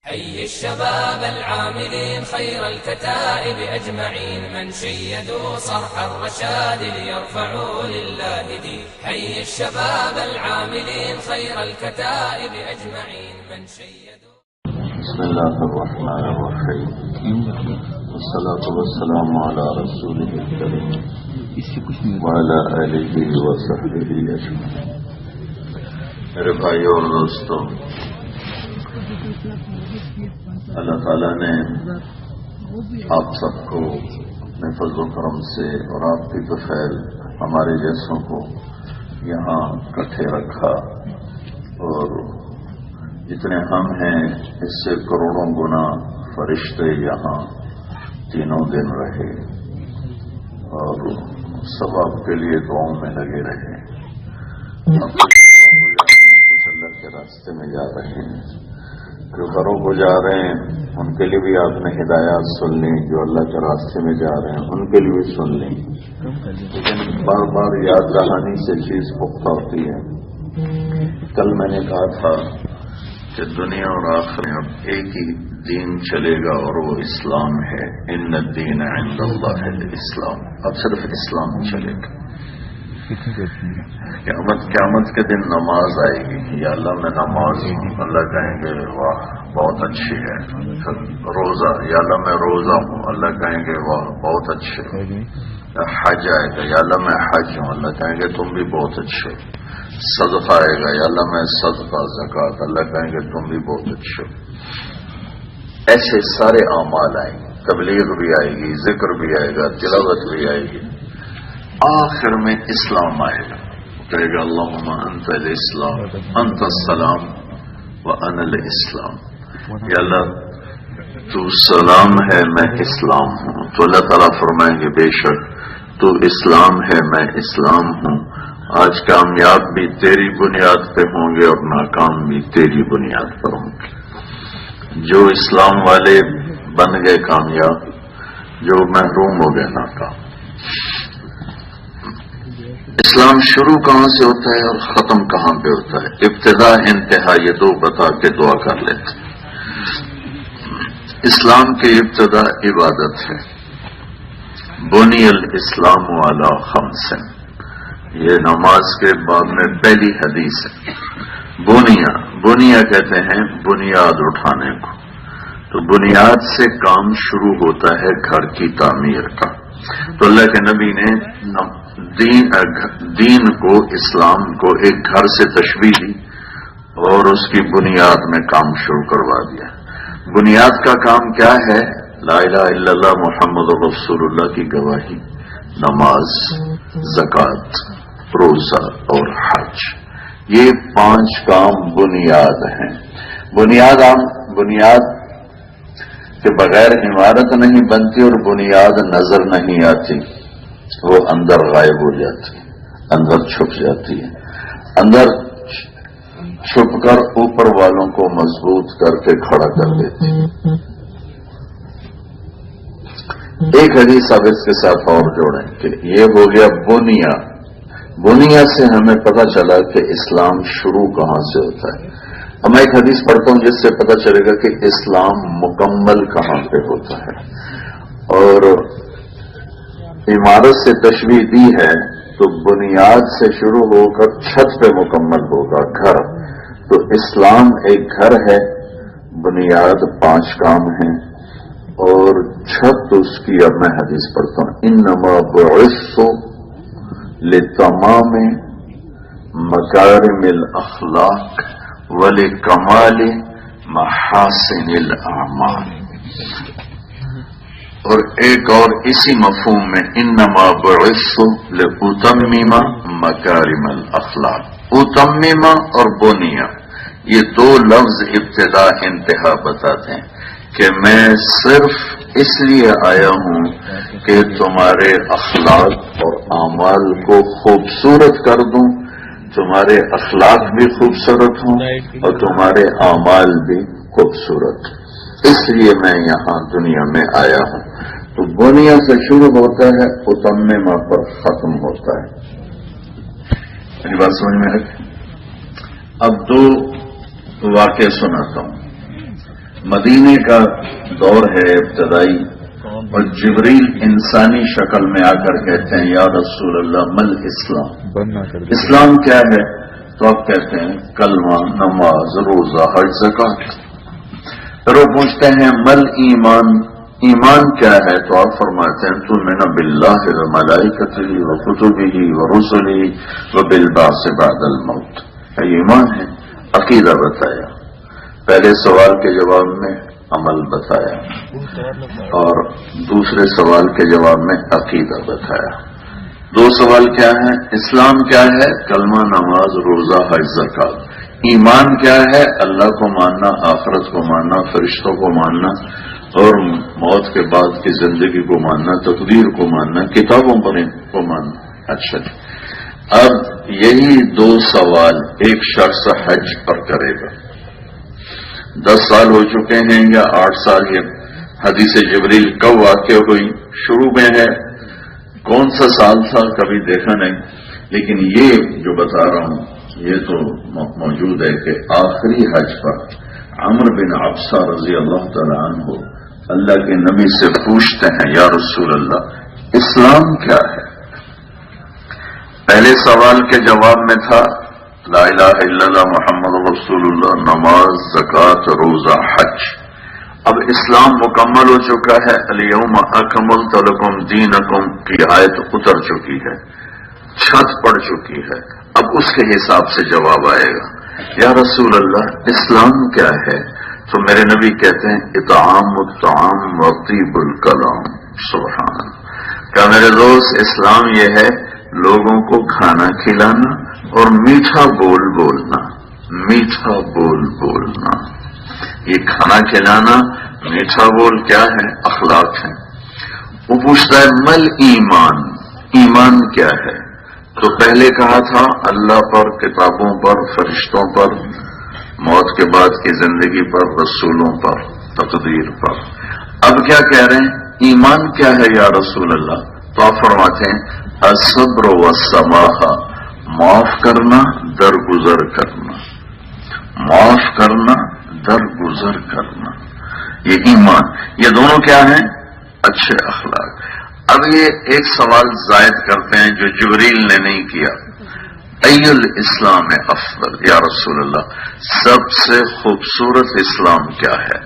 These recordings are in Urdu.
حي الشباب العاملين خير الكتائب أجمعين من شيدوا صرح الرشاد ليرفعوا لله دين. حي الشباب العاملين خير الكتائب أجمعين من شيدوا. بسم الله الرحمن الرحيم والصلاة والسلام على رسوله الكريم وعلى آله وصحبه أجمعين. میرے بھائیوں اور دوستوں، اللہ تعالیٰ نے آپ سب کو اپنے فضل و کرم سے اور آپ کی بخیر ہمارے جیسوں کو یہاں اکٹھے رکھا، اور جتنے ہم ہیں اس سے کروڑوں گنا فرشتے یہاں تینوں دن رہے اور سب آپ کے لیے دعاؤں میں لگے رہے. کچھ اللہ کے راستے میں جا رہے ہیں، جو گھروں کو جا رہے ہیں ان کے لیے بھی آپ نے ہدایات سن لی، جو اللہ کے راستے میں جا رہے ہیں ان کے لیے بھی سن لی. لیکن بار بار یاد دہانی سے چیز پختہ ہوتی ہے. کل میں نے کہا تھا کہ دنیا اور آخرت میں اب ایک ہی دین چلے گا اور وہ اسلام ہے. ان الدین عند اللہ الاسلام. اب صرف اسلام چلے گا. قیامت کے دن نماز آئے گی، یا اللہ میں نماز ہوں، اللہ کہیں گے واہ بہت اچھی ہے. روزہ، یا اللہ میں روزہ ہوں، اللہ کہیں گے واہ بہت اچھے. حج آئے گا، یا اللہ میں حج ہوں، اللہ کہیں گے تم بھی بہت اچھے. صدقہ آئے گا، یا اللہ میں صدقہ، زکوٰۃ، اللہ کہیں گے تم بھی بہت اچھے. ایسے سارے اعمال آئیں گے، تبلیغ بھی آئے گی، ذکر بھی آئے گا، تلاوت بھی آئے گی. آخر میں اسلام آئے گا، کہے گا اللہم انت الاسلام انت السلام وانا الاسلام. یا اللہ تو سلام ہے میں اسلام ہوں. تو اللہ تعالیٰ فرمائیں گے بے شک تو اسلام ہے میں اسلام ہوں. آج کامیاب بھی تیری بنیاد پہ ہوں گے اور ناکام بھی تیری بنیاد پر ہوں گے. جو اسلام والے بن گئے کامیاب، جو محروم ہو گئے ناکام. اسلام شروع کہاں سے ہوتا ہے اور ختم کہاں پہ ہوتا ہے؟ ابتدا انتہا یہ دو بتا کے دعا کر لیتے. اسلام کی ابتدا عبادت ہے. بنی الاسلام علی خمس، یہ نماز کے بعد میں پہلی حدیث ہے. بنیا کہتے ہیں بنیاد اٹھانے کو. تو بنیاد سے کام شروع ہوتا ہے گھر کی تعمیر کا. تو اللہ کے نبی نے دین کو، اسلام کو ایک گھر سے تشبیہ دی اور اس کی بنیاد میں کام شروع کروا دیا. بنیاد کا کام کیا ہے؟ لا الہ الا اللہ محمد رسول اللہ کی گواہی، نماز، زکوٰۃ، روزہ اور حج. یہ 5 کام بنیاد ہیں. بنیاد کے بغیر عمارت نہیں بنتی اور بنیاد نظر نہیں آتی، وہ اندر غائب ہو جاتی ہے، اندر چھپ جاتی ہے. اندر چھپ کر اوپر والوں کو مضبوط کر کے کھڑا کر دیتی ہے. ایک حدیث اب اس کے ساتھ اور جوڑیں کہ یہ ہو گیا بنیا سے ہمیں پتہ چلا کہ اسلام شروع کہاں سے ہوتا ہے. اب میں ایک حدیث پڑھتا ہوں جس سے پتہ چلے گا کہ اسلام مکمل کہاں پہ ہوتا ہے. اور عمارت سے تشبیہ دی ہے تو بنیاد سے شروع ہو کر چھت پہ مکمل ہوگا گھر. تو اسلام ایک گھر ہے، بنیاد 5 کام ہیں اور چھت اس کی. اب میں حدیث پڑھتا ہوں. انما بعثت لتمام مکارم الاخلاق ولکمال محاسن الاعمال. اور ایک اور اسی مفہوم میں انما بعثت لاتمم مکارم الاخلاق. اتمم اور بنیا یہ 2 لفظ ابتدا انتہا بتاتے ہیں کہ میں صرف اس لیے آیا ہوں کہ تمہارے اخلاق اور اعمال کو خوبصورت کر دوں، تمہارے اخلاق بھی خوبصورت ہوں اور تمہارے اعمال بھی خوبصورت. اس لیے میں یہاں دنیا میں آیا ہوں. تو بنیا سے شروع ہوتا ہے، اتمم پر ختم ہوتا ہے. میری بات سمجھ میں ہے؟ اب 2 واقعے سناتا ہوں. مدینے کا دور ہے ابتدائی، اور جبریل انسانی شکل میں آ کر کہتے ہیں یا رسول اللہ مل اسلام، اسلام کیا ہے؟ تو آپ کہتے ہیں کلمہ، نماز، روزہ، حج، زکات۔ پھر وہ پوچھتے ہیں مل ایمان، ایمان کیا ہے؟ تو آپ فرماتے ہیں تؤمن باللہ وملائکتہ وکتبہ ورسلہ وبالبعث بعد الموت۔ ایمان ہے، عقیدہ بتایا، پہلے سوال کے جواب میں عمل بتایا، اور دوسرے سوال کے جواب میں عقیدہ بتایا۔ دو سوال کیا ہے؟ اسلام کیا ہے؟ کلمہ، نماز، روزہ، حج، زکات۔ ایمان کیا ہے؟ اللہ کو ماننا، آخرت کو ماننا، فرشتوں کو ماننا، اور موت کے بعد کی زندگی کو ماننا، تقدیر کو ماننا، کتابوں پر کو ماننا۔ اچھا جی، اب یہی دو سوال ایک شخص حج پر کرے گا، 10 سال ہو چکے ہیں یا 8 سال، یہ حدیث جبریل کب واقع ہوئی؟ شروع میں ہے، کون سا سال تھا کبھی دیکھا نہیں، لیکن یہ جو بتا رہا ہوں یہ تو موجود ہے کہ آخری حج پر عمرو بن عبسہ رضی اللہ تعالی عنہ اللہ کے نبی سے پوچھتے ہیں یا رسول اللہ اسلام کیا ہے؟ پہلے سوال کے جواب میں تھا لا الہ الا اللہ محمد رسول اللہ، نماز، زکات، روزہ، حج۔ اب اسلام مکمل ہو چکا ہے، الیوم اکملت لکم دینکم کی آیت اتر چکی ہے، چھت پڑ چکی ہے، اب اس کے حساب سے جواب آئے گا یا رسول اللہ اسلام کیا ہے؟ تو میرے نبی کہتے ہیں اطعام الطعام وطیب الکلام۔ سبحان اللہ، کیا میرے دوست اسلام یہ ہے لوگوں کو کھانا کھلانا اور میٹھا بول بولنا، میٹھا بول بولنا۔ یہ کھانا کھلانا، میٹھا بول کیا ہے؟ اخلاق ہے۔ وہ پوچھتا ہے مل ایمان، ایمان کیا ہے؟ تو پہلے کہا تھا اللہ پر، کتابوں پر، فرشتوں پر، موت کے بعد کی زندگی پر، رسولوں پر، تقدیر پر۔ اب کیا کہہ رہے ہیں؟ ایمان کیا ہے یا رسول اللہ؟ تو آپ فرماتے ہیں الصبر والسماحہ، معاف کرنا، درگزر کرنا، معاف کرنا، درگزر کرنا، یہ ایمان۔ یہ دونوں کیا ہیں؟ اچھے اخلاق۔ اب یہ ایک سوال زائد کرتے ہیں جو جبریل نے نہیں کیا، ای الاسلام افضل یا رسول اللہ، سب سے خوبصورت اسلام کیا ہے؟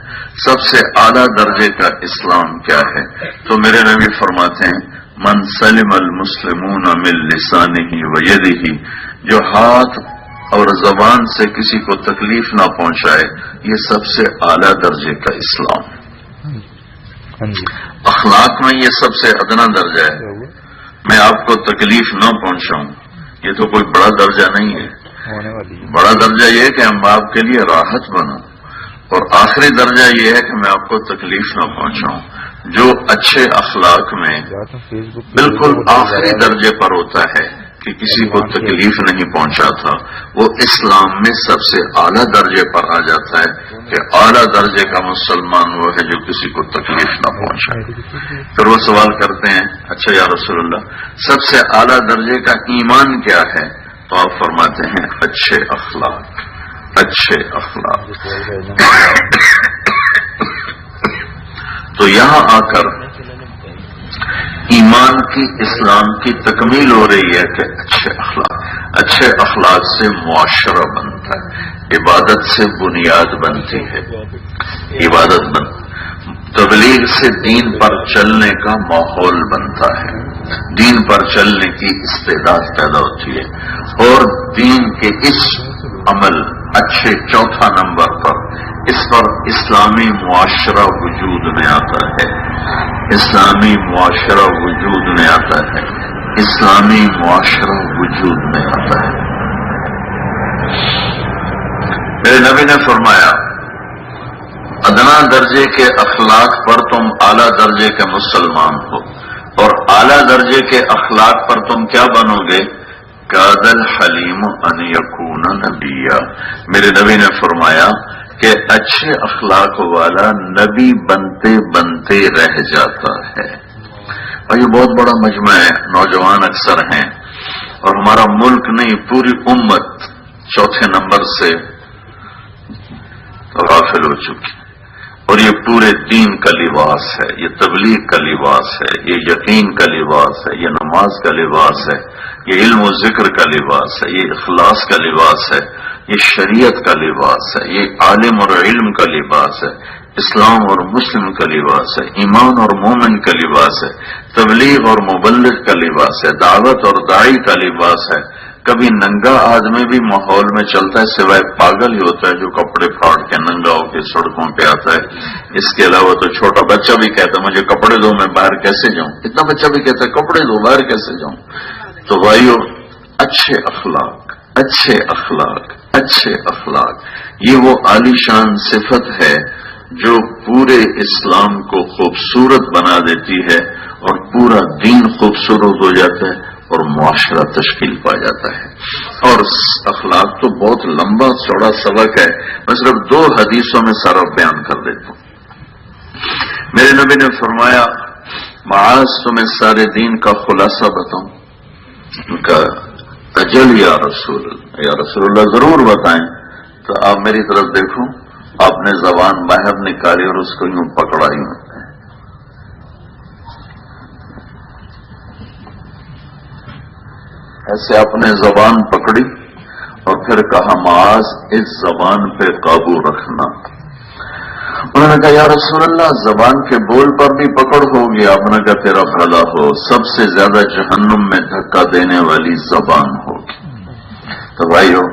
سب سے اعلیٰ درجے کا اسلام کیا ہے؟ تو میرے نبی فرماتے ہیں من سلم المسلمون من لسانہ ویدہ، جو ہاتھ اور زبان سے کسی کو تکلیف نہ پہنچائے، یہ سب سے اعلیٰ درجے کا اسلام۔ اخلاق میں یہ سب سے ادنا درجہ ہے، میں آپ کو تکلیف نہ پہنچاؤں، یہ تو کوئی بڑا درجہ نہیں ہے۔ بڑا درجہ یہ ہے کہ ہم آپ کے لیے راحت بنوں، اور آخری درجہ یہ ہے کہ میں آپ کو تکلیف نہ پہنچاؤں۔ جو اچھے اخلاق میں بالکل آخری درجے پر ہوتا ہے کہ کسی کو تکلیف نہیں پہنچاتا، وہ اسلام میں سب سے اعلیٰ درجے پر آ جاتا ہے کہ اعلیٰ درجے کا مسلمان وہ ہے جو کسی کو تکلیف نہ پہنچائے۔ پھر وہ سوال کرتے ہیں اچھا یا رسول اللہ سب سے اعلیٰ درجے کا ایمان کیا ہے؟ تو آپ فرماتے ہیں اچھے اخلاق، اچھے اخلاق۔ تو یہاں آ کر ایمان کی، اسلام کی تکمیل ہو رہی ہے کہ اچھے اخلاق سے معاشرہ بنتا ہے، عبادت سے بنیاد بنتی ہے، عبادت تبلیغ سے دین پر چلنے کا ماحول بنتا ہے، دین پر چلنے کی استعداد پیدا ہوتی ہے، اور دین کے اس عمل اچھے چوتھا نمبر پر اس پر اسلامی معاشرہ وجود میں آتا ہے، اسلامی معاشرہ وجود میں آتا ہے، اسلامی معاشرہ وجود میں آتا ہے۔ میرے نبی نے فرمایا ادنا درجے کے اخلاق پر تم اعلیٰ درجے کے مسلمان ہو، اور اعلیٰ درجے کے اخلاق پر تم کیا بنو گے؟ کاد الحلیم ان یکون نبیا۔ میرے نبی نے فرمایا کہ اچھے اخلاق والا نبی بنتے بنتے رہ جاتا ہے۔ اور یہ بہت بڑا مجمع ہے، نوجوان اکثر ہیں، اور ہمارا ملک نہیں پوری امت چوتھے نمبر سے غافل ہو چکی۔ اور یہ پورے دین کا لباس ہے، یہ تبلیغ کا لباس ہے، یہ یقین کا لباس ہے، یہ نماز کا لباس ہے، یہ علم و ذکر کا لباس ہے، یہ اخلاص کا لباس ہے، یہ شریعت کا لباس ہے، یہ عالم اور علم کا لباس ہے، اسلام اور مسلم کا لباس ہے، ایمان اور مومن کا لباس ہے، تبلیغ اور مبلغ کا لباس ہے، دعوت اور داعی کا لباس ہے۔ کبھی ننگا آدمی بھی ماحول میں چلتا ہے، سوائے پاگل ہی ہوتا ہے جو کپڑے پھاڑ کے ننگا ہو کے سڑکوں پہ آتا ہے۔ اس کے علاوہ تو چھوٹا بچہ بھی کہتا ہے مجھے کپڑے دو، میں باہر کیسے جاؤں؟ اتنا بچہ بھی کہتا ہے کپڑے دو، باہر کیسے جاؤں؟ تو بھائیو، اچھے اخلاق، اچھے اخلاق، اچھے اخلاق، یہ وہ عالی شان صفت ہے جو پورے اسلام کو خوبصورت بنا دیتی ہے اور پورا دین خوبصورت ہو جاتا ہے اور معاشرہ تشکیل پا جاتا ہے۔ اور اخلاق تو بہت لمبا چوڑا سبق ہے، میں صرف 2 حدیثوں میں سارا بیان کر دیتا ہوں۔ میرے نبی نے فرمایا معاذ تمہیں سارے دین کا خلاصہ بتاؤں؟ ان کا اجل یا رسول اللہ ضرور بتائیں۔ تو آپ میری طرف دیکھو، آپ نے زبان باہر نکالی اور اس کو یوں پکڑائی، ایسے اپنے زبان پکڑی اور پھر کہا معاذ اس زبان پہ قابو رکھنا۔ انہوں نے کہا یا رسول اللہ زبان کے بول پر بھی پکڑ ہوگی؟ آپ نے کہا تیرا بھلا ہو، سب سے زیادہ جہنم میں دھکا دینے والی زبان ہوگی۔ تو بھائیو،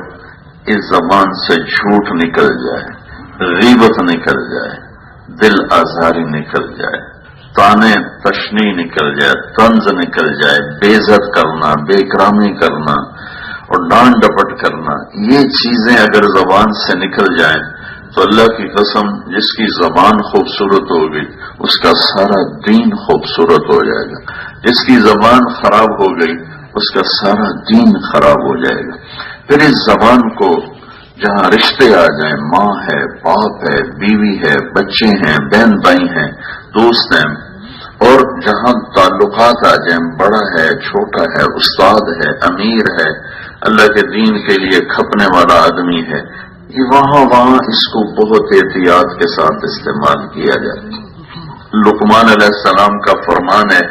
اس زبان سے جھوٹ نکل جائے، غیبت نکل جائے، دل آزاری نکل جائے، تانے تشنی نکل جائے، طنز نکل جائے، بے عزت کرنا، بے اکرامی کرنا اور ڈانٹ ڈپٹ کرنا، یہ چیزیں اگر زبان سے نکل جائیں تو اللہ کی قسم جس کی زبان خوبصورت ہوگی اس کا سارا دین خوبصورت ہو جائے گا، جس کی زبان خراب ہو گئی اس کا سارا دین خراب ہو جائے گا۔ پھر اس زبان کو جہاں رشتے آ جائیں، ماں ہے، باپ ہے، بیوی ہے، بچے ہیں، بہن بھائی ہیں، دوست ہیں، اور جہاں تعلقات آ جائیں، بڑا ہے، چھوٹا ہے، استاد ہے، امیر ہے، اللہ کے دین کے لیے کھپنے والا آدمی ہے، یہ وہاں اس کو بہت احتیاط کے ساتھ استعمال کیا جائے۔ لقمان علیہ السلام کا فرمان ہے،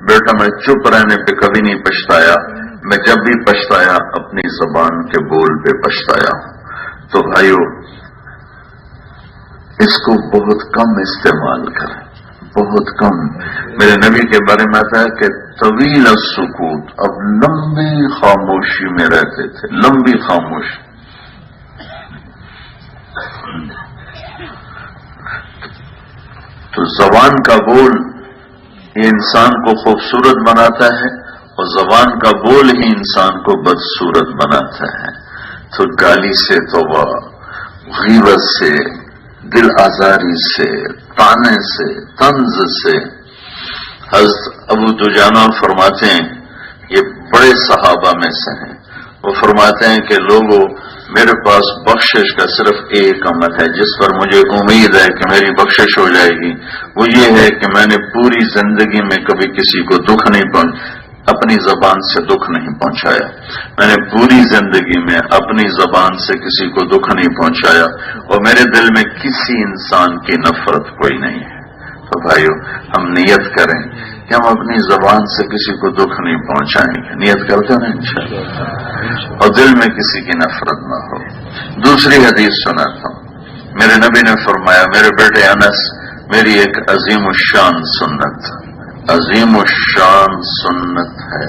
بیٹا میں چپ رہنے پہ کبھی نہیں پچھتایا، میں جب بھی پچھتایا اپنی زبان کے بول پہ پچھتایا ہوں۔ تو بھائیو، اس کو بہت کم استعمال کریں، بہت کم۔ میرے نبی کے بارے میں آتا ہے کہ طویل السکوت، اب لمبی خاموشی میں رہتے تھے، لمبی خاموشی۔ تو زبان کا بول یہ انسان کو خوبصورت بناتا ہے اور زبان کا بول ہی انسان کو بدصورت بناتا ہے۔ تو گالی سے توبہ، غیبت سے، دل آزاری سے، طانے سے، طنز سے۔ حضرت ابو دجانہ فرماتے ہیں، یہ بڑے صحابہ میں سے ہیں، وہ فرماتے ہیں کہ لوگوں میرے پاس بخشش کا صرف ایک عمل ہے جس پر مجھے امید ہے کہ میری بخشش ہو جائے گی، وہ یہ ہے کہ میں نے پوری زندگی میں کبھی کسی کو دکھ نہیں اپنی زبان سے دکھ نہیں پہنچایا، میں نے پوری زندگی میں اپنی زبان سے کسی کو دکھ نہیں پہنچایا، اور میرے دل میں کسی انسان کی نفرت کوئی نہیں ہے۔ تو بھائیو، ہم نیت کریں کہ ہم اپنی زبان سے کسی کو دکھ نہیں پہنچائیں گے، نیت کرتے نا انشاءاللہ، اور دل میں کسی کی نفرت نہ ہو۔ دوسری حدیث سناتا ہوں، میرے نبی نے فرمایا، میرے بیٹے انس، میری ایک عظیم الشان سنت، عظیم الشان سنت ہے۔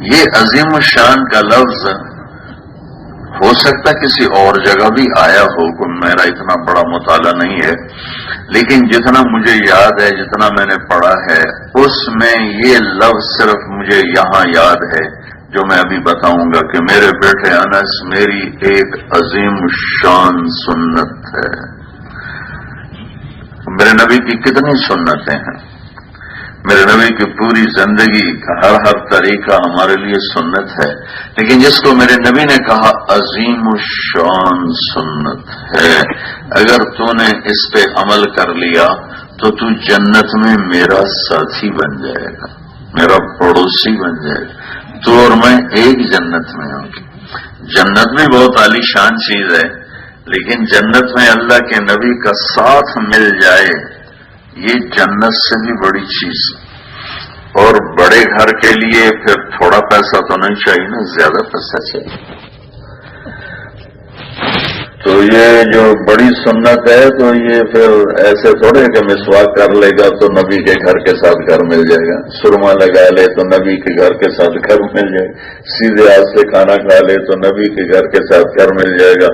یہ عظیم الشان کا لفظ ہو سکتا کسی اور جگہ بھی آیا ہو، میرا اتنا بڑا مطالعہ نہیں ہے، لیکن جتنا مجھے یاد ہے، جتنا میں نے پڑھا ہے، اس میں یہ لفظ صرف مجھے یہاں یاد ہے جو میں ابھی بتاؤں گا کہ میرے بیٹے انس، میری ایک عظیم الشان سنت ہے۔ میرے نبی کی کتنی سنتیں ہیں، میرے نبی کی پوری زندگی کا ہر طریقہ ہمارے لیے سنت ہے، لیکن جس کو میرے نبی نے کہا عظیم الشان سنت ہے، اگر تو نے اس پہ عمل کر لیا تو تو جنت میں میرا ساتھی بن جائے گا، میرا پڑوسی بن جائے گا، تو اور میں ایک جنت میں ہوں گی۔ جنت بھی بہت عالی شان چیز ہے، لیکن جنت میں اللہ کے نبی کا ساتھ مل جائے یہ جنت سے بھی بڑی چیز ہے. اور بڑے گھر کے لیے پھر تھوڑا پیسہ تو نہیں چاہیے نا، زیادہ پیسہ چاہیے. تو یہ جو بڑی سنت ہے تو یہ پھر ایسے تھوڑے کہ مسواک کر لے گا تو نبی کے گھر کے ساتھ گھر مل جائے گا، سرما لگا لے تو نبی کے گھر کے ساتھ گھر مل جائے گا، سیدھے ہاتھ سے کھانا کھا لے تو نبی کے گھر کے ساتھ گھر مل جائے گا،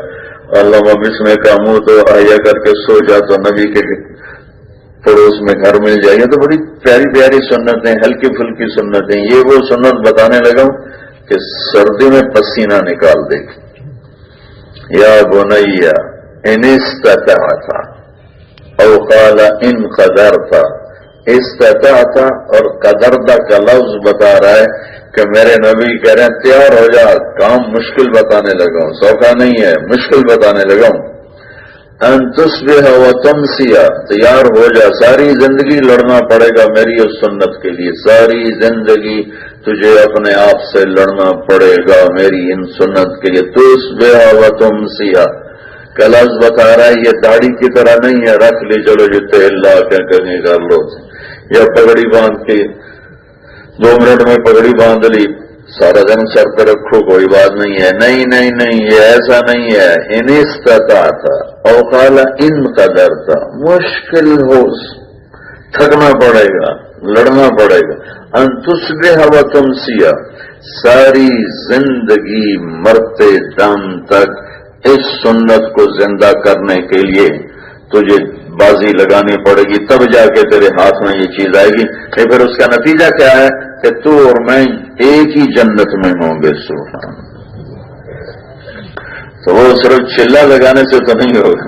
علامہ بسم کا منہ تو آیا کر کے سو جا تو نبی کے پڑوس میں گھر مل جائے گا. تو بڑی پیاری پیاری سنتیں، ہلکی پھلکی سنتیں. یہ وہ سنت بتانے لگا ہوں کہ سردی میں پسینہ نکال دے گی. یا بنیا ان استطعت او قال ان قدرت. استطاعت اور قدرت کا لفظ بتا رہا ہے کہ میرے نبی کہہ رہے ہیں تیار ہو جا، کام مشکل بتانے لگا ہوں، سوکھا نہیں ہے، مشکل بتانے لگا ہوں. ان تصبح و تمسی، تیار ہو جا، ساری زندگی لڑنا پڑے گا میری اس سنت کے لیے، ساری زندگی تجھے اپنے آپ سے لڑنا پڑے گا میری ان سنت کے لیے. تصبح و تمسی کا لفظ بتا رہا ہے یہ داڑھی کی طرح نہیں ہے رکھ لی چلو جو تیل لا کے کہیں کر لو، یا پگڑی باندھ کے 2 منٹ میں پگڑی باندھ لی سارا دن سر پہ رکھو کوئی بات نہیں ہے. نہیں نہیں نہیں، یہ ایسا نہیں ہے. ان استطاعت او قال ان قدرت، مشکل ہو، تھکنا پڑے گا، لڑنا پڑے گا. ان تصبح و تمسی، ساری زندگی مرتے دم تک اس سنت کو زندہ کرنے کے لیے تجھے بازی لگانی پڑے گی، تب جا کے تیرے ہاتھ میں یہ چیز آئے گی. پھر اس کا نتیجہ کیا ہے کہ تو اور میں ایک ہی جنت میں ہوں گے. سبحان. تو وہ صرف چلا لگانے سے تو نہیں ہوگا.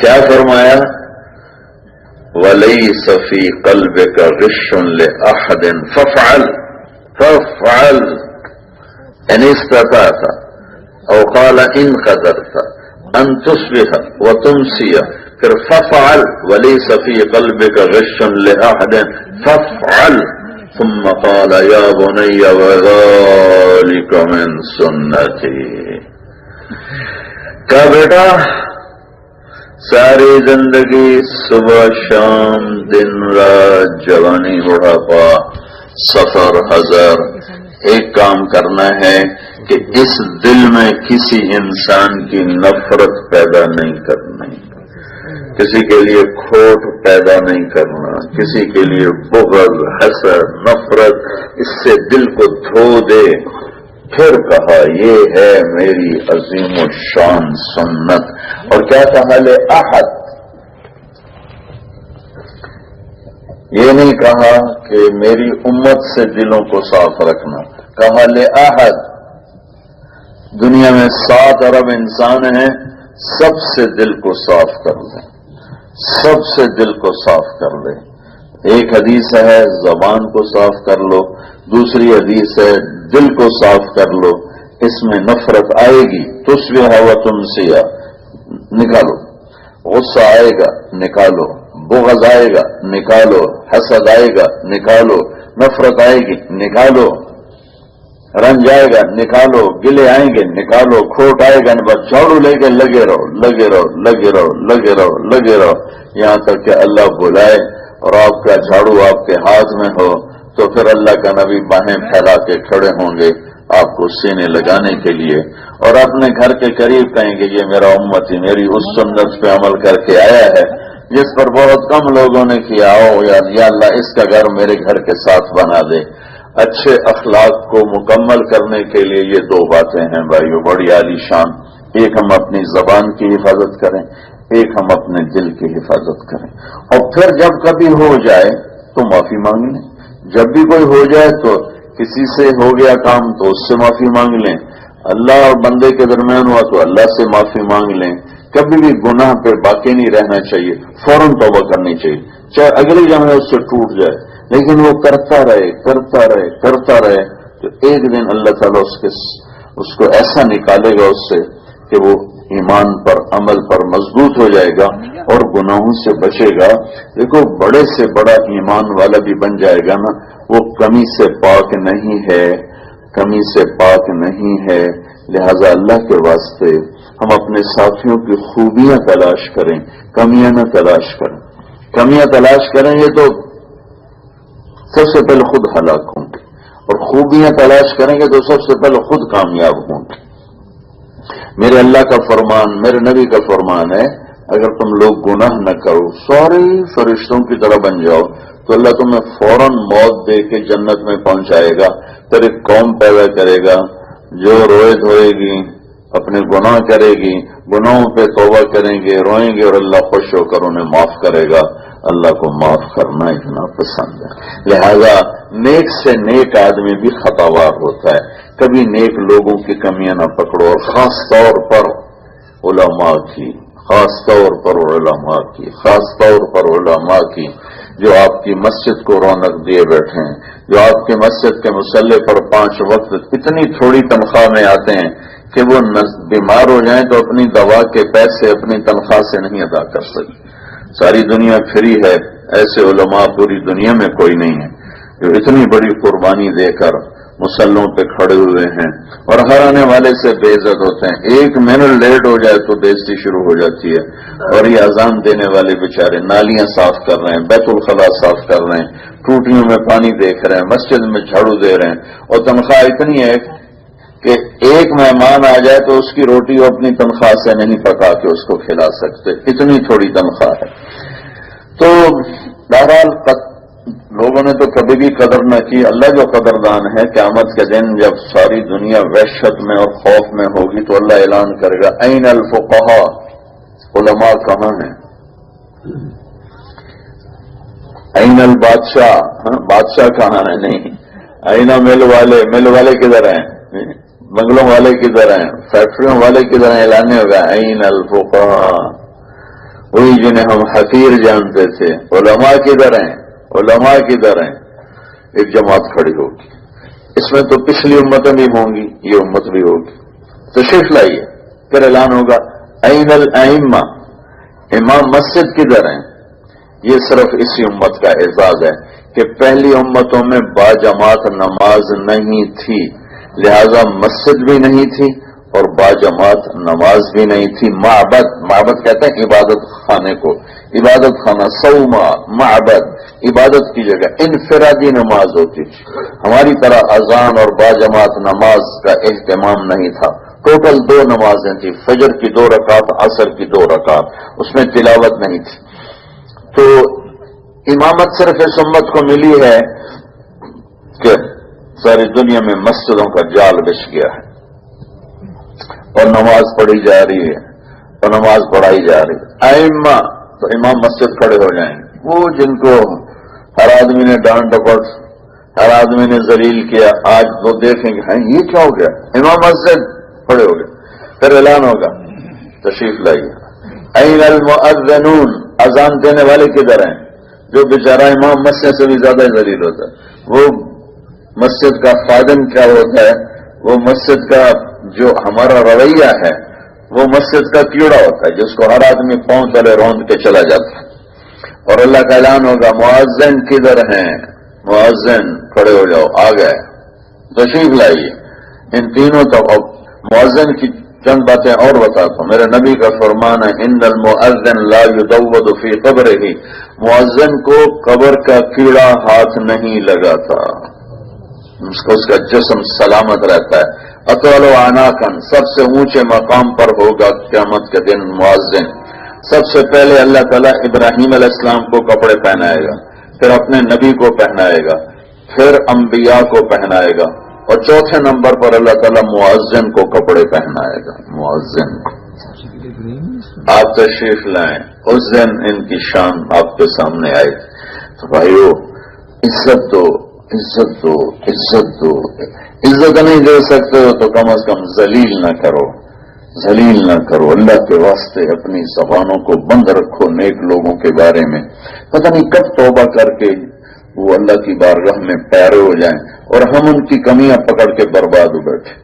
کیا فرمایا؟ وَلَيْسَ فِي قَلْبِكَ غِشٌّ لِأَحَدٍ فَافْعَلْ إِنِ اسْتَطَعْتَ أَوْ قَالَ إِنْ قَدَرْتَ أَنْ تُصْبِحَ وَتُمْسِيَ. پھر فَافْعَلْ وَلَيْسَ فِي قَلْبِكَ غِشٌّ لِأَحَدٍ فَافْعَلْ. ثُمَّ قَالَ يَا بُنَيَّ وَذَلِكَ مِنْ سُنَّتِي. کہا بیٹا ساری زندگی صبح شام دن رات جوانی بڑھاپا سفر حضر ایک کام کرنا ہے کہ اس دل میں کسی انسان کی نفرت پیدا نہیں کرنی، کسی کے لیے کھوٹ پیدا نہیں کرنا، کسی کے لیے بغض حسد نفرت، اس سے دل کو دھو دے. پھر کہا یہ ہے میری عظیم الشان سنت. اور کیا کہا لے احد، یہ نہیں کہا کہ میری امت سے دلوں کو صاف رکھنا، کہا لے احد. دنیا میں 7 ارب انسان ہیں، سب سے دل کو صاف کر لیں، سب سے دل کو صاف کر لیں. ایک حدیث ہے زبان کو صاف کر لو، دوسری حدیث ہے دل کو صاف کر لو. اس میں نفرت آئے گی تصبح و تمسی، نکالو. غصہ آئے گا نکالو، بغض آئے گا نکالو، حسد آئے گا نکالو، نفرت آئے گی نکالو، رنج آئے گا نکالو، گلے آئیں گے نکالو، کھوٹ آئے گا بس جھاڑو لے کے لگے رہو لگے رہو لگے رہو لگے رہو لگے رہو، یہاں تک کہ اللہ بلائے اور آپ کا جھاڑو آپ کے ہاتھ میں ہو تو پھر اللہ کا نبی باہیں پھیلا کے کھڑے ہوں گے آپ کو سینے لگانے کے لیے، اور اپنے گھر کے قریب کہیں گے یہ میرا امتی میری اس سنت پہ عمل کر کے آیا ہے جس پر بہت کم لوگوں نے کیا. ہو یا اللہ اس کا گھر میرے گھر کے ساتھ بنا دے. اچھے اخلاق کو مکمل کرنے کے لیے یہ 2 باتیں ہیں بھائیو بڑی عالی شان. ایک ہم اپنی زبان کی حفاظت کریں، ایک ہم اپنے دل کی حفاظت کریں. اور پھر جب کبھی ہو جائے تو معافی مانگ لیں. جب بھی کوئی ہو جائے تو کسی سے ہو گیا کام تو اس سے معافی مانگ لیں، اللہ اور بندے کے درمیان ہوا تو اللہ سے معافی مانگ لیں. کبھی بھی گناہ پہ باقی نہیں رہنا چاہیے، فوراً توبہ کرنی چاہیے، چاہے اگلی جمع اس سے ٹوٹ جائے، لیکن وہ کرتا رہے کرتا رہے کرتا رہے تو ایک دن اللہ تعالیٰ اس کو ایسا نکالے گا اس سے کہ وہ ایمان پر عمل پر مضبوط ہو جائے گا اور گناہوں سے بچے گا. دیکھو بڑے سے بڑا ایمان والا بھی بن جائے گا نا، وہ کمی سے پاک نہیں ہے، کمی سے پاک نہیں ہے، لہذا اللہ کے واسطے ہم اپنے ساتھیوں کی خوبیاں تلاش کریں، کمیاں نہ تلاش کریں۔ کمیاں تلاش کریں گے تو سب سے پہلے خود ہلاک ہوں گے، اور خوبیاں تلاش کریں گے تو سب سے پہلے خود کامیاب ہوں گے۔ میرے اللہ کا فرمان، میرے نبی کا فرمان ہے، اگر تم لوگ گناہ نہ کرو، سارے فرشتوں کی طرح بن جاؤ، تو اللہ تمہیں فوراً موت دے کے جنت میں پہنچائے گا، پھر ایک قوم پیدا کرے گا جو روئے دھوئے گی، اپنے گناہ کرے گی، گناہوں پہ توبہ کریں گے، روئیں گے، اور اللہ خوش ہو کر انہیں معاف کرے گا۔ اللہ کو معاف کرنا اتنا پسند ہے، لہذا نیک سے نیک آدمی بھی خطاوار ہوتا ہے۔ کبھی نیک لوگوں کی کمیاں نہ پکڑو، اور خاص طور پر علماء کی، خاص طور پر علماء کی، خاص طور پر علماء کی، جو آپ کی مسجد کو رونق دیے بیٹھے ہیں، جو آپ کی مسجد کے مصلے پر 5 وقت اتنی تھوڑی تنخواہ میں آتے ہیں کہ وہ بیمار ہو جائیں تو اپنی دوا کے پیسے اپنی تنخواہ سے نہیں ادا کر سکتے۔ ساری دنیا فری ہے، ایسے علماء پوری دنیا میں کوئی نہیں ہے جو اتنی بڑی قربانی دے کر مسلوں پہ کھڑے ہوئے ہیں، اور ہر آنے والے سے بے عزت ہوتے ہیں۔ 1 منٹ لیٹ ہو جائے تو بےعزتی شروع ہو جاتی ہے، اور یہ اذان دینے والے بیچارے نالیاں صاف کر رہے ہیں، بیت الخلاء صاف کر رہے ہیں، ٹوٹیوں میں پانی دیکھ رہے ہیں، مسجد میں جھاڑو دے رہے ہیں، اور تنخواہ اتنی ہے کہ ایک مہمان آ جائے تو اس کی روٹی وہ اپنی تنخواہ سے نہیں پکا کے اس کو کھلا سکتے، اتنی تھوڑی تنخواہ ہے۔ تو بہرحال لوگوں نے تو کبھی بھی قدر نہ کی۔ اللہ جو قدردان ہے، قیامت کے دن جب ساری دنیا وحشت میں اور خوف میں ہوگی تو اللہ اعلان کرے گا، این الفقہاء، علماء کہاں ہیں؟ این البادشاہ، بادشاہ کہاں ہے؟ نہیں۔ این مل والے کدھر ہیں؟ بنگلوں والے کدھر ہیں؟ فیکٹریوں والے کدھر ہیں؟ اعلان ہوگا این الفقہاء، وہی جنہیں ہم حقیر جانتے تھے، علماء کدھر ہیں؟ علماء کدھر ہیں؟ ایک جماعت کھڑی ہوگی، اس میں تو پچھلی امتیں بھی ہوں گی، یہ امت بھی ہوگی، تشریف لائیے۔ پھر اعلان ہوگا این الائمہ، امام مسجد کدھر ہیں؟ یہ صرف اسی امت کا اعزاز ہے کہ پہلی امتوں میں باجماعت نماز نہیں تھی، لہذا مسجد بھی نہیں تھی اور باجماعت نماز بھی نہیں تھی۔ معبد کہتے ہیں عبادت خانے کو، عبادت خانہ، صومہ، معبد، عبادت کی جگہ انفرادی نماز ہوتی تھی۔ ہماری طرح اذان اور باجماعت نماز کا اہتمام نہیں تھا۔ ٹوٹل 2 نمازیں تھی، فجر کی 2 رکعت، عصر کی 2 رکعت، اس میں تلاوت نہیں تھی۔ تو امامت صرف اس امت کو ملی ہے کہ ساری دنیا میں مسجدوں کا جال بچھ گیا ہے، اور نماز پڑھی جا رہی ہے، اور نماز پڑھائی جا رہی ہے۔ ائمہ تو امام مسجد کھڑے ہو جائیں گے، وہ جن کو ہر آدمی نے ڈانٹ ڈپٹ، ہر آدمی نے ذلیل کیا، آج وہ دیکھیں گے ہیں یہ کیا ہو گیا، امام مسجد کھڑے ہو گئے۔ پھر اعلان ہوگا تشریف لائیے۔ این المؤذنون، اذان دینے والے کدھر ہیں؟ جو بیچارہ امام مسجد سے بھی زیادہ ذلیل ہوتا ہے۔ وہ مسجد کا خادم کیا ہوتا ہے؟ وہ مسجد کا جو ہمارا رویہ ہے وہ مسجد کا کیڑا ہوتا ہے جس کو ہر آدمی پاؤں تلے روند کے چلا جاتا ہے۔ اور اللہ کا اعلان ہوگا مؤذن کدھر ہیں؟ مؤذن کھڑے ہو جاؤ، آ گئے، تشریف لائیے۔ ان تینوں تو مؤذن کی چند باتیں اور بتاتا ہوں۔ میرے نبی کا فرمان ہے ان المؤذن لا يدود فی قبرہ، مؤذن کو قبر کا کیڑا ہاتھ نہیں لگاتا، اس کا جسم سلامت رہتا ہے۔ اطول عناقا، سب سے اونچے مقام پر ہوگا قیامت کے دن مؤذن۔ سب سے پہلے اللہ تعالیٰ ابراہیم علیہ السلام کو کپڑے پہنائے گا، پھر اپنے نبی کو پہنائے گا، پھر انبیاء کو پہنائے گا، اور چوتھے نمبر پر اللہ تعالیٰ مؤذن کو کپڑے پہنائے گا۔ مؤذن کو آپ تشریف لائیں، اس دن ان کی شان آپ کے سامنے آئے گی۔ تو بھائیو، عزت دو، عزت دو، عزت دو۔ عزت نہیں دے سکتے ہو تو کم از کم ذلیل نہ کرو، ذلیل نہ کرو۔ اللہ کے واسطے اپنی زبانوں کو بند رکھو نیک لوگوں کے بارے میں، پتہ نہیں کب توبہ کر کے وہ اللہ کی بارگاہ میں پیارے ہو جائیں اور ہم ان کی کمیاں پکڑ کے برباد ہو بیٹھے۔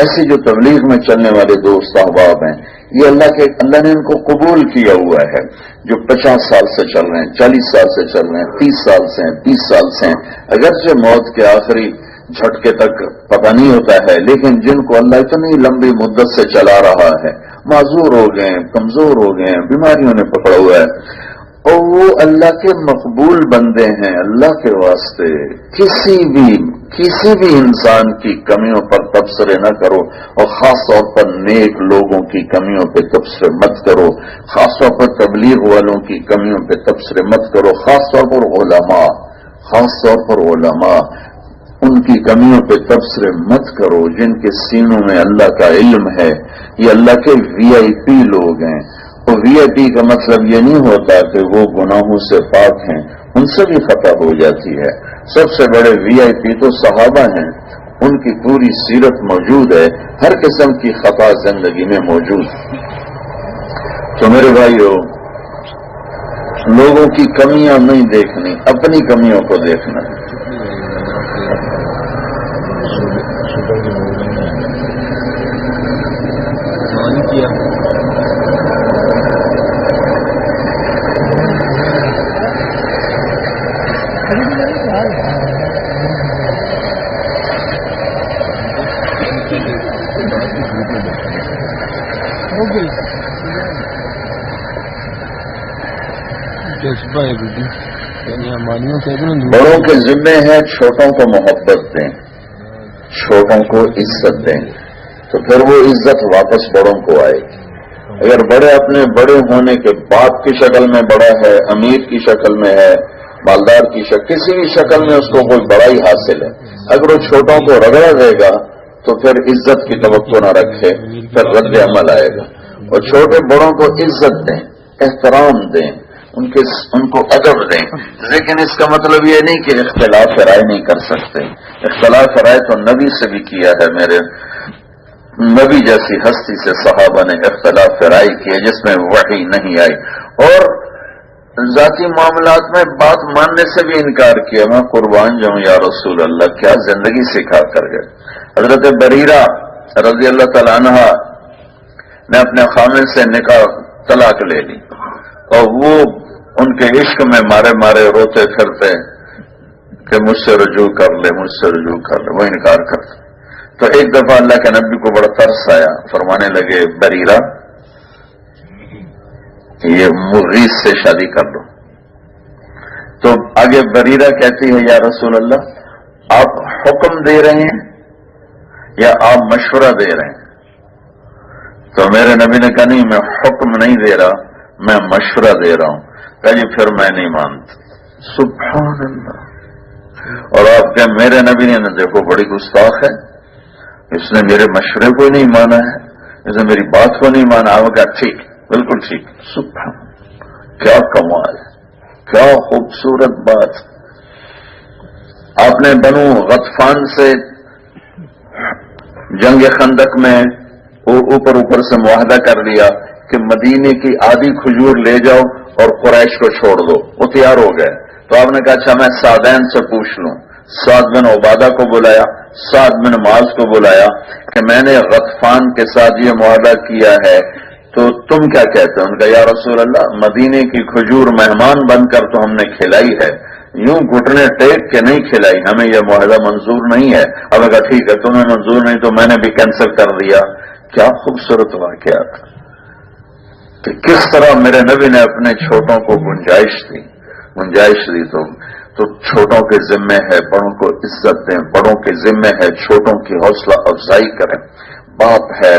ایسے جو تبلیغ میں چلنے والے دوست احباب ہیں، یہ اللہ نے ان کو قبول کیا ہوا ہے، جو 50 سال سے چل رہے ہیں، 40 سال سے چل رہے ہیں، 30 سال سے ہیں، 20 سال سے ہیں۔ اگرچہ موت کے آخری جھٹکے تک پتہ نہیں ہوتا ہے، لیکن جن کو اللہ اتنی لمبی مدت سے چلا رہا ہے، معذور ہو گئے، کمزور ہو گئے، بیماریوں نے پکڑا ہوا ہے، اور وہ اللہ کے مقبول بندے ہیں، اللہ کے واسطے کسی بھی انسان کی کمیوں پر تبصرے نہ کرو، اور خاص طور پر نیک لوگوں کی کمیوں پہ تبصرے مت کرو، خاص طور پر تبلیغ والوں کی کمیوں پہ تبصرے مت کرو، خاص طور پر علماء ان کی کمیوں پہ تبصرے مت کرو، جن کے سینوں میں اللہ کا علم ہے، یہ اللہ کے VIP لوگ ہیں۔ اور VIP کا مطلب یہ نہیں ہوتا کہ وہ گناہوں سے پاک ہیں، ان سے بھی خطا ہو جاتی ہے۔ سب سے بڑے VIP تو صحابہ ہیں، ان کی پوری سیرت موجود ہے، ہر قسم کی خطا زندگی میں موجود ہے۔ تو میرے بھائیو، لوگوں کی کمیاں نہیں دیکھنی، اپنی کمیوں کو دیکھنا ہے۔ بڑوں کے ذمے ہے چھوٹوں کو محبت دیں، چھوٹوں کو عزت دیں، تو پھر وہ عزت واپس بڑوں کو آئے گی۔ اگر بڑے اپنے بڑے ہونے کے باپ کی شکل میں بڑا ہے، امیر کی شکل میں ہے، مالدار کی شکل، کسی بھی شکل میں اس کو کوئی بڑائی حاصل ہے، اگر وہ چھوٹوں کو رگڑا دے گا تو پھر عزت کی توقع نہ رکھے، پھر رد عمل آئے گا۔ اور چھوٹے بڑوں کو عزت دیں، احترام دیں، ان کو ادب دیں، لیکن اس کا مطلب یہ نہیں کہ اختلاف رائے نہیں کر سکتے۔ اختلاف رائے تو نبی سے بھی کیا ہے، میرے نبی جیسی ہستی سے صحابہ نے اختلاف رائے کیا جس میں وحی نہیں آئی، اور ذاتی معاملات میں بات ماننے سے بھی انکار کیا۔ میں قربان جاؤں یا رسول اللہ، کیا زندگی سکھا کر گئے۔ حضرت بریرہ رضی اللہ تعالی عنہ نے اپنے خامن سے نکاح طلاق لے لی، اور وہ ان کے عشق میں مارے مارے روتے پھرتے کہ مجھ سے رجوع کر لے، مجھ سے رجوع کر لے، وہ انکار کرتے۔ تو ایک دفعہ اللہ کے نبی کو بڑا ترس آیا، فرمانے لگے بریرہ یہ مغیث سے شادی کر لو۔ تو آگے بریرہ کہتی ہے یا رسول اللہ، آپ حکم دے رہے ہیں یا آپ مشورہ دے رہے ہیں؟ تو میرے نبی نے کہا نہیں، میں حکم نہیں دے رہا، میں مشورہ دے رہا ہوں۔ کہا جی پھر میں نہیں مانتا۔ سبحان اللہ۔ اور آپ کہ میرے نبی نے دیکھو بڑی گستاخ ہے، اس نے میرے مشورے کو نہیں مانا ہے، اس نے میری بات کو نہیں مانا۔ وہ کہا ٹھیک، بالکل ٹھیک۔ سبحان، کیا کمال ہے، کیا خوبصورت بات۔ آپ نے بنو غطفان سے جنگ خندق میں اوپر سے معاہدہ کر لیا کہ مدینے کی آدھی کھجور لے جاؤ اور قریش کو چھوڑ دو، وہ تیار ہو گئے۔ تو آپ نے کہا اچھا میں سعدین سے پوچھ لوں۔ سعد بن عبادہ کو بلایا، سعد بن معاذ کو بلایا کہ میں نے غطفان کے ساتھ یہ معاہدہ کیا ہے، تو تم کیا کہتے ہیں؟ ان کا یا رسول اللہ، مدینے کی کھجور مہمان بن کر تو ہم نے کھلائی ہے، یوں گھٹنے ٹیک کے نہیں کھلائی، ہمیں یہ معاہدہ منظور نہیں ہے۔ اب اگر ٹھیک ہے تمہیں منظور نہیں تو میں نے بھی کینسل کر دیا۔ کیا خوبصورت واقعہ تھا کہ کس طرح میرے نبی نے اپنے چھوٹوں کو گنجائش دی تو چھوٹوں کے ذمے ہے بڑوں کو عزت دیں، بڑوں کے ذمے ہے چھوٹوں کی حوصلہ افزائی کریں۔ باپ ہے،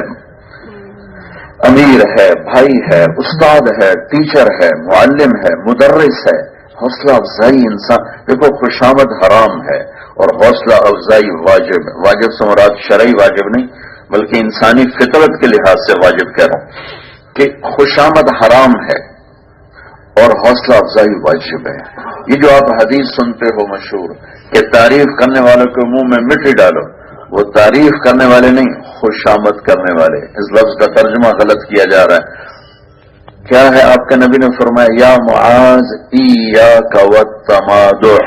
امیر ہے، بھائی ہے، استاد ہے، ٹیچر ہے، معلم ہے، مدرس ہے، حوصلہ افزائی انسان، دیکھو خوشامد حرام ہے اور حوصلہ افزائی واجب ہے۔ واجب سے مراد شرعی واجب نہیں بلکہ انسانی فطرت کے لحاظ سے واجب کہہ رہا ہوں کہ خوشامد حرام ہے اور حوصلہ افزائی واجب ہے۔ یہ جو آپ حدیث سنتے ہو مشہور کہ تعریف کرنے والوں کے منہ میں مٹی ڈالو، وہ تعریف کرنے والے نہیں، خوشامد کرنے والے۔ اس لفظ کا ترجمہ غلط کیا جا رہا ہے۔ کیا ہے؟ آپ کے نبی نے فرمایا یا معاذ ایاک والتمادع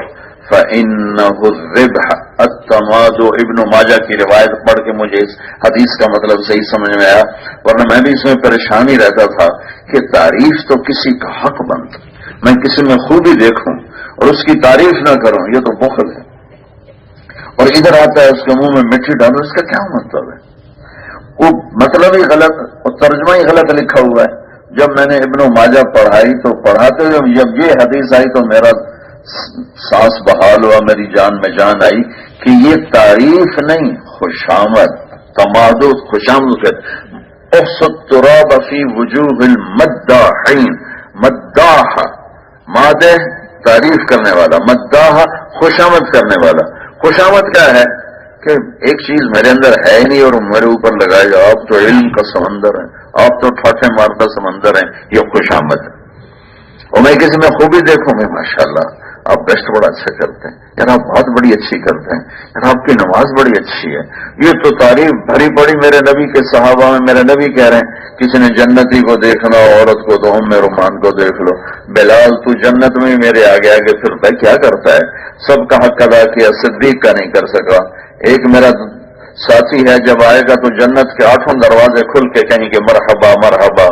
فإنہ الربح۔ التمادع ابن ماجہ کی روایت پڑھ کے مجھے اس حدیث کا مطلب صحیح سمجھ میں آیا، ورنہ میں بھی اس میں پریشان ہی رہتا تھا کہ تعریف تو کسی کا حق بنتا، میں کسی میں خوبی دیکھوں اور اس کی تعریف نہ کروں، یہ تو بخل ہے۔ اور کوئی ادھر آتا ہے اس کے منہ میں مٹی ڈالو، اس کا کیا مطلب ہے؟ وہ مطلب ہی غلط اور ترجمہ ہی غلط لکھا ہوا ہے. جب میں نے ابن ماجہ پڑھائی تو پڑھاتے ہوئے جب یہ حدیث آئی تو میرا سانس بحال ہوا، میری جان میں جان آئی کہ یہ تعریف نہیں، خوشامد، تمادد، خوشامد ہے. احص التراب فی وجوہ المداحین، مداح مادہ تعریف کرنے والا، مداح خوشامد کرنے والا. خوشامد کیا ہے کہ ایک چیز میرے اندر ہے ہی نہیں اور میرے اوپر لگائے گا آپ تو علم کا سمندر ہے، آپ تو ٹھاٹھے مارتا سمندر ہیں، یہ خوشامد ہے. اور میں کسی میں خوبی دیکھوں گے ماشاءاللہ آپ گشت بڑا اچھا کرتے ہیں، یار آپ بہت بڑی اچھی کرتے ہیں، یار آپ کی نماز بڑی اچھی ہے. یہ تو تعریف بھری پڑی میرے نبی کے صحابہ میں. میرے نبی کہہ رہے ہیں کسی نے جنتی کو دیکھنا عورت کو تو ام رومان کو دیکھ لو. بلال تو جنت میں میرے آگے آگے پھرتا ہے، کیا کرتا ہے؟ سب کا حق ادا کیا، صدیق کا نہیں کر سکا. ایک میرا ساتھی ہے جب آئے گا تو جنت کے 8 دروازے کھل کے کہیں کہ مرحبا مرحبا.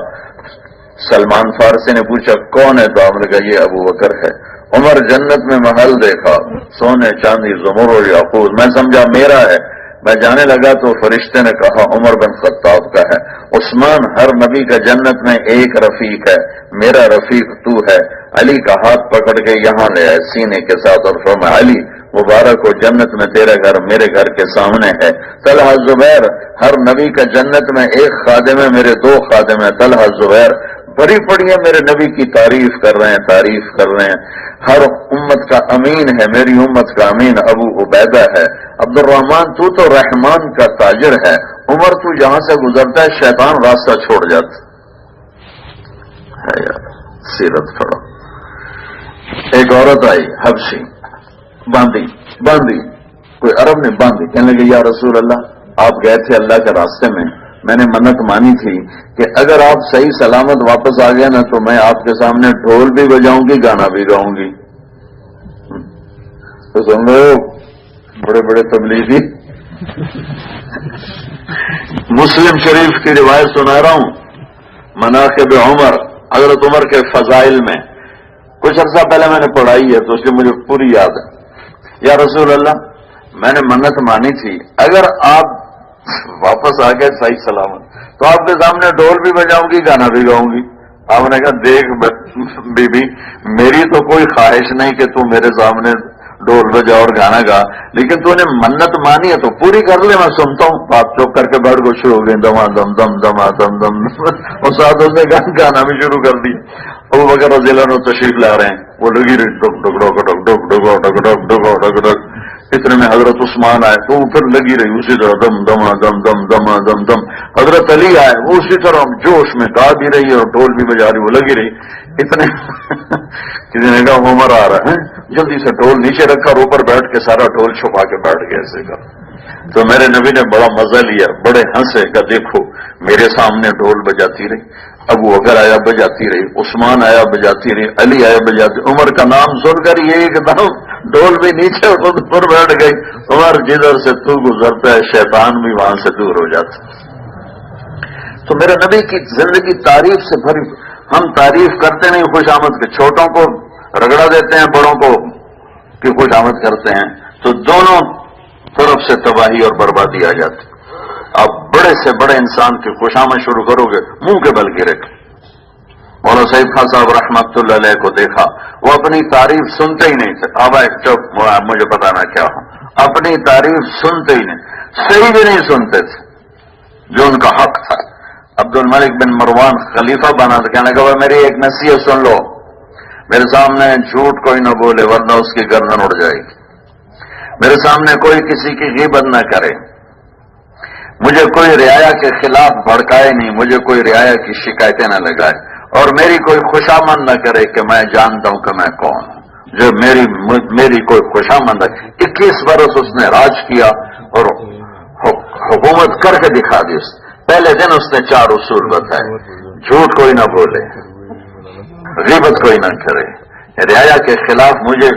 سلمان فارسی نے پوچھا کون ہے تو آپ نے کہا یہ ابو بکر ہے. عمر جنت میں محل دیکھا، سونے چاندی زمر و یاقوت، میں سمجھا میرا ہے. میں جانے لگا تو فرشتے نے کہا عمر بن خطاب کا ہے. عثمان، ہر نبی کا جنت میں ایک رفیق ہے، میرا رفیق تو ہے. علی کا ہاتھ پکڑ کے یہاں لے آئے سینے کے ساتھ اور فرمایا علی مبارک ہو، جنت میں تیرا گھر میرے گھر کے سامنے ہے. طلحہ زبیر، ہر نبی کا جنت میں ایک خادم ہے، میرے 2 خادم ہیں. طلحہ زبیر بڑی پڑی ہے، میرے نبی کی تعریف کر رہے ہیں، تعریف کر رہے ہیں. ہر امت کا امین ہے، میری امت کا امین ابو عبیدہ ہے. عبد الرحمان تو رحمان کا تاجر ہے. عمر تو جہاں سے گزرتا ہے شیطان راستہ چھوڑ جاتا ہے. یار سیرت پڑھو. ایک عورت آئی حبشی، باندھی کوئی عرب نے باندھی، کہنے لگے یا رسول اللہ آپ گئے تھے اللہ کے راستے میں نے منت مانی تھی کہ اگر آپ صحیح سلامت واپس آ گئے نا تو میں آپ کے سامنے ڈھول بھی بجاؤں گی، گانا بھی گاؤں گی. تو سن لو بڑے بڑے تبلیغی مسلم شریف کی روایت سنا رہا ہوں، مناقب عمر، حضرت عمر کے فضائل میں کچھ عرصہ پہلے میں نے پڑھائی ہے تو اس لیے مجھے پوری یاد ہے. یا رسول اللہ میں نے منت مانی تھی اگر آپ واپس آ گئے صحیح سلامت تو آپ کے سامنے ڈھول بھی بجاؤں گی، گانا بھی گاؤں گی. آپ نے کہا دیکھ بی بی میری تو کوئی خواہش نہیں کہ تو میرے سامنے ڈھول بجا اور گانا گا، لیکن تو نے منت مانی ہے تو پوری کر لے، میں سنتا ہوں. آپ چپ کر کے بیٹھ کو شروع ہو گئی دما دم دم دما دم دم اور ساتھ اس نے گانا بھی شروع کر دی. ابو بکر رضی اللہ عنہ تشریف لا رہے ہیں، وہ لگی رہی ڈک ڈک ڈک ڈک ڈک ڈک ڈک ڈک ڈک ڈک ڈک. اتنے میں حضرت عثمان آئے تو وہ پھر لگی رہی اسی طرح دم دما دم دم دما دم دم. حضرت علی آئے وہ اسی طرح جوش میں گا بھی رہی اور ڈھول بھی بجا رہی، وہ لگی رہی. اتنے کسی نے کہا عمر آ رہا ہے، جلدی سے ڈھول نیچے رکھا اور اوپر بیٹھ کے سارا ڈھول چھپا کے بیٹھ گیا ایسے کر. تو میرے نبی نے بڑا مزہ لیا، بڑے ہنسے کہ دیکھو میرے سامنے ڈھول بجاتی رہی، ابو بکر آیا بجاتی رہی، عثمان آیا بجاتی رہی، علی آیا بجاتی. عمر کا نام سن کر یہ ایک دم ڈھول بھی نیچے خود پر بیٹھ گئی. عمر جدھر سے تو گزرتا ہے شیطان بھی وہاں سے دور ہو جاتا. تو میرے نبی کی زندگی تعریف سے بھری. ہم تعریف کرتے نہیں خوش آمد کے، چھوٹوں کو رگڑا دیتے ہیں، بڑوں کو کی خوش آمد کرتے ہیں، تو دونوں طرف سے تباہی اور بربادی آ جاتی. آپ بڑے سے بڑے انسان کی خوش آمد شروع کرو گے منہ کے بل گرے. مولانا سعید خان صاحب رحمت اللہ علیہ کو دیکھا، وہ اپنی تعریف سنتے ہی نہیں تھے. اب چپ مجھے پتا نہ کیا ہو، اپنی تعریف سنتے ہی نہیں، صحیح بھی نہیں سنتے تھے جو ان کا حق تھا. عبد الملک بن مروان خلیفہ بنا تو کہنے لگا میری ایک نصیحت سن لو، میرے سامنے جھوٹ کوئی نہ بولے ورنہ اس کی گردن اڑ جائے گی. میرے سامنے کوئی کسی کی غیبت نہ کرے، مجھے کوئی رعایا کے خلاف بھڑکائے نہیں، مجھے کوئی رعایا کی شکایتیں نہ لگائے، اور میری کوئی خوشامد نہ کرے کہ میں جانتا ہوں کہ میں کون ہوں. جو میری کوئی خوشامد ہے. 21 برس اس نے راج کیا اور حکومت کر کے دکھا دی. پہلے دن اس نے 4 اصول بتائے، جھوٹ کوئی نہ بولے، غیبت کوئی نہ کرے، رعایا کے خلاف مجھے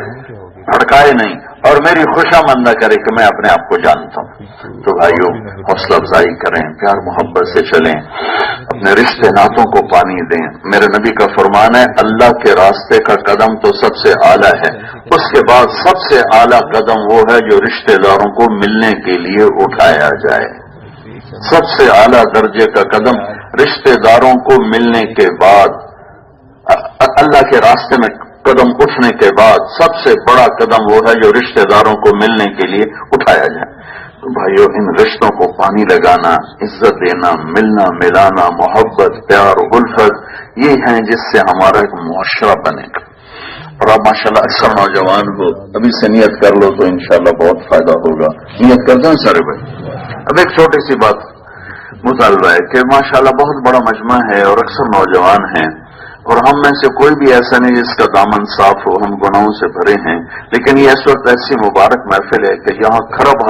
بھڑکائے نہیں، اور میری خوشامد نہ کرے کہ میں اپنے آپ کو جانتا ہوں. تو بھائیوں حوصلہ افزائی کریں، پیار محبت سے چلیں، اپنے رشتے ناتوں کو پانی دیں. میرے نبی کا فرمان ہے اللہ کے راستے کا قدم تو سب سے اعلیٰ ہے، اس کے بعد سب سے اعلیٰ قدم وہ ہے جو رشتے داروں کو ملنے کے لیے اٹھایا جائے. سب سے اعلیٰ درجے کا قدم رشتے داروں کو ملنے کے بعد، اللہ کے راستے میں قدم اٹھنے کے بعد سب سے بڑا قدم وہ ہے جو رشتے داروں کو ملنے کے لیے اٹھایا جائے. تو بھائیو ان رشتوں کو پانی لگانا، عزت دینا، ملنا ملانا، محبت، پیار، الفت، یہ ہیں جس سے ہمارا ایک معاشرہ بنے گا. اور اب ماشاءاللہ اکثر نوجوان کو ابھی سے نیت کر لو تو انشاءاللہ بہت فائدہ ہوگا. نیت کر دیں سارے بھائی. اب ایک چھوٹی سی بات مطالبہ ہے کہ ماشاءاللہ بہت بڑا مجمع ہے اور اکثر نوجوان ہیں، اور ہم میں سے کوئی بھی ایسا نہیں جس کا دامن صاف ہو، ہم گناہوں سے بھرے ہیں. لیکن یہ اس وقت ایسی مبارک محفل ہے کہ یہاں کھرب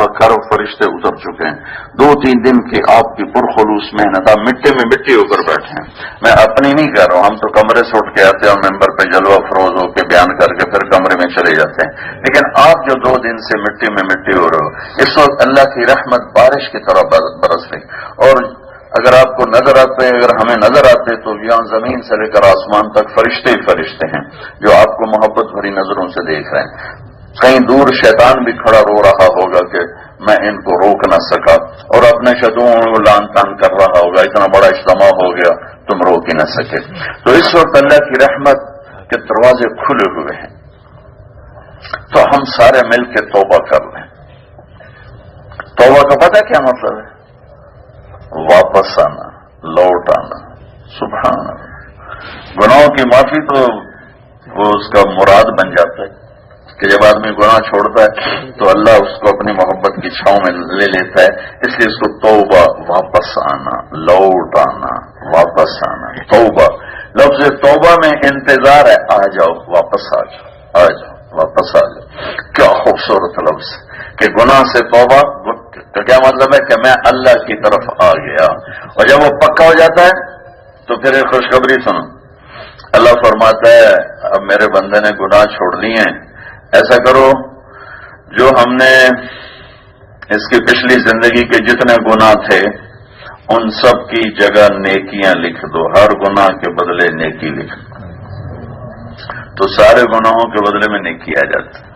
فرشتے اتر چکے ہیں. 2-3 دن کی آپ کی پرخلوص محنت، آپ مٹی میں مٹی ہو کر بیٹھے ہیں. میں اپنی نہیں کہہ رہا ہوں، ہم تو کمرے سے اٹھ کے آتے ہیں اور ممبر پہ جلوہ فروز ہو کے بیان کر کے پھر کمرے میں چلے جاتے ہیں. لیکن آپ جو 2 دن سے مٹی میں مٹی ہو رہے ہو، اس وقت اللہ کی رحمت بارش کی طرح برس رہی. اور اگر آپ کو نظر آتے، اگر ہمیں نظر آتے تو یہاں زمین سے لے کر آسمان تک فرشتے ہی فرشتے ہیں جو آپ کو محبت بھری نظروں سے دیکھ رہے ہیں. کہیں دور شیطان بھی کھڑا رو رہا ہوگا کہ میں ان کو روک نہ سکا، اور اپنے شتروں کو لان تان کر رہا ہوگا اتنا بڑا اجتماع ہو گیا تم روک ہی نہ سکے. تو اس وقت اللہ کی رحمت کے دروازے کھلے ہوئے ہیں. تو ہم سارے مل کے توبہ کر لیں. توبہ کا پتہ کیا مطلب ہے؟ واپس آنا، لوٹ آنا. سبحان اللہ. گناہوں کی معافی تو وہ اس کا مراد بن جاتا ہے کہ جب آدمی گناہ چھوڑتا ہے تو اللہ اس کو اپنی محبت کی چھاؤں میں لے لیتا ہے. اس لیے اس کو توبہ، واپس آنا، لوٹ آنا، واپس آنا. توبہ لفظ توبہ میں انتظار ہے، آ جاؤ واپس آ جاؤ، آ جاؤ واپس آ جاؤ. کیا خوبصورت لفظ کہ گناہ سے توبہ کا کیا مطلب ہے کہ میں اللہ کی طرف آ گیا. اور جب وہ پکا ہو جاتا ہے تو پھر ایک خوشخبری سنو. اللہ فرماتا ہے اب میرے بندے نے گناہ چھوڑ لیے ہیں، ایسا کرو جو ہم نے اس کی پچھلی زندگی کے جتنے گناہ تھے ان سب کی جگہ نیکیاں لکھ دو، ہر گناہ کے بدلے نیکی لکھ دو. تو سارے گناہوں کے بدلے میں نیکی آ جاتی.